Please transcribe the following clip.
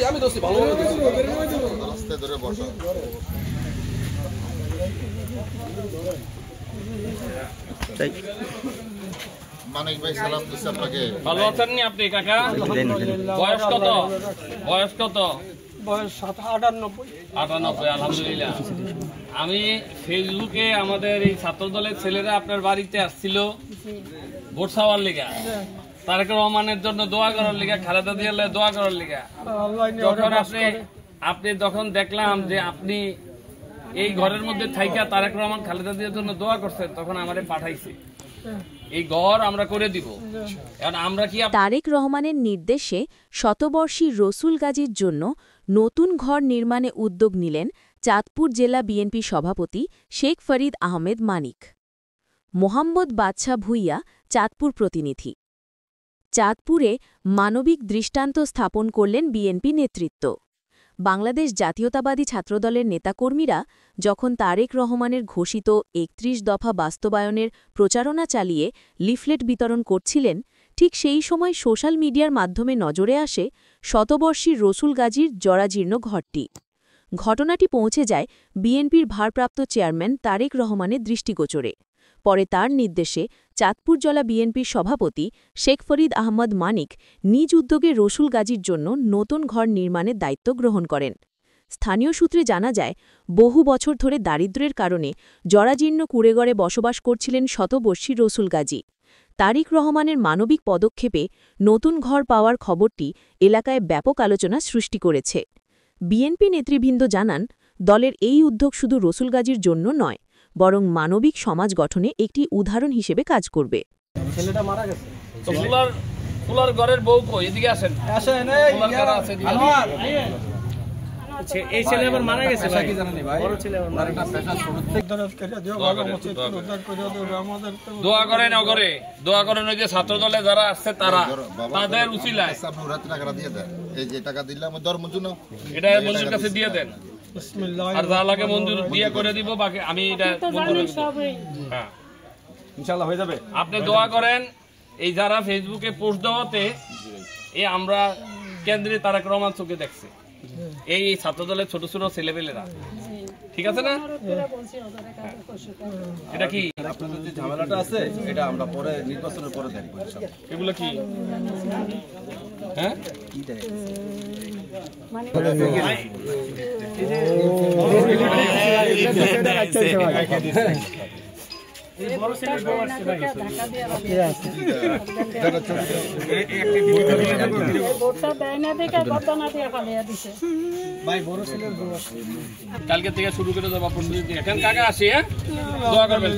আমি দোস্তি ভালো রাস্তায় ধরে বসা মানিক ভাই সালাম দিচ্ছি আপনাকে। ভালো আছেন নি আপনি কাকা? বয়স কত? বয়স কত? বয়স 98 আলহামদুলিল্লাহ। আমি ফেসবুকে আমাদের এই ছাত্র দলের ছেলেরা আপনার বাড়িতে আসছিল ভোট চাওয়ার লিগা, তারেক রহমানের জন্য দোয়া করার লিগা, খালেদা জিয়ার দোয়া করার লিগা। যখন আপনি যখন দেখলাম যে আপনি এই ঘরের মধ্যে থাইকা তারেক রহমান খালেদা জিয়ার জন্য দোয়া করছেন, তখন আমারে পাঠাইছে এই ঘর আমরা করে দিব। এখন আমরা কি তারেক রহমানের নির্দেশে শতবর্ষী রসুল গাজীর জন্য নতুন ঘর নির্মাণে উদ্যোগ নিলেন চাঁদপুর জেলা বিএনপি সভাপতি শেখ ফরিদ আহমেদ মানিক। মোহাম্মদ বাদশাহ ভূঁইয়া, চাঁদপুর প্রতিনিধি। চাঁদপুরে মানবিক দৃষ্টান্ত স্থাপন করলেন বিএনপি নেতৃত্ব। বাংলাদেশ জাতীয়তাবাদী ছাত্রদলের নেতাকর্মীরা যখন তারেক রহমানের ঘোষিত ৩১ দফা বাস্তবায়নের প্রচারণা চালিয়ে লিফলেট বিতরণ করছিলেন, ঠিক সেই সময় সোশ্যাল মিডিয়ার মাধ্যমে নজরে আসে শতবর্ষী রসুল গাজীর জরাজীর্ণ ঘরটি। ঘটনাটি পৌঁছে যায় বিএনপির ভারপ্রাপ্ত চেয়ারম্যান তারেক রহমানের দৃষ্টিগোচরে। পরে তার নির্দেশে চাঁদপুর জেলা বিএনপির সভাপতি শেখ ফরিদ আহমদ মানিক নিজ উদ্যোগে রসুল গাজীর জন্য নতুন ঘর নির্মাণের দায়িত্ব গ্রহণ করেন। স্থানীয় সূত্রে জানা যায়, বহু বছর ধরে দারিদ্র্যের কারণে জরাজীর্ণ কুড়েঘরে বসবাস করছিলেন শতবর্ষী রসুল গাজী। তারেক রহমানের মানবিক পদক্ষেপে নতুন ঘর পাওয়ার খবরটি এলাকায় ব্যাপক আলোচনা সৃষ্টি করেছে। বিএনপি নেতৃবৃন্দ জানান, দলের এই উদ্যোগ শুধু রসুল গাজীর জন্য নয়, বরং মানবিক সমাজ গঠনে একটি উদাহরণ হিসেবে কাজ করবে। ছেলেটা মারা গেছে তো ফুলার ঘরের বউ কই? এদিকে আসেন। এই ছেলে আবার মারা গেছে ভাই, কি জানেন ভাই? বড় ছেলে আবার মারা গেছে। দোয়া করেন অগরে, দোয়া করেন ওই যে ছাত্র দলে যারা আছে তারা, তাদের উসিলায় আপনি টাকা দিয়ে দেন। এই যে টাকা দিলাম দর মঞ্জুর না, এটা মঞ্জুর কাছে দিয়ে দেন। আর যা লাগে মঞ্জুর দিয়ে করে দিব, বাকি আমি এটা মঞ্জুর হ্যাঁ ইনশাআল্লাহ হয়ে যাবে। আপনি দোয়া করেন এই যারা ফেসবুকে পোস্ট দেওয়াতে এই আমরা কেন্দ্রে তারেক রহমান চোখে দেখছে এই ছাত্রদলের ছোট ছোট ছেলেপেলেরা, ঠিক আছে না? এটা কি আপনাদের যে ঝামেলাটা আছে এটা আমরা পরে নির্বাচনের পরে দেখবো। এগুলো কি হ্যাঁ কি দেয় কালকে থেকে শুরু করে যাবো প্রস্তুতি দিয়ে। এখন কাকা আসি, হ্যাঁ দোয়া করবেন।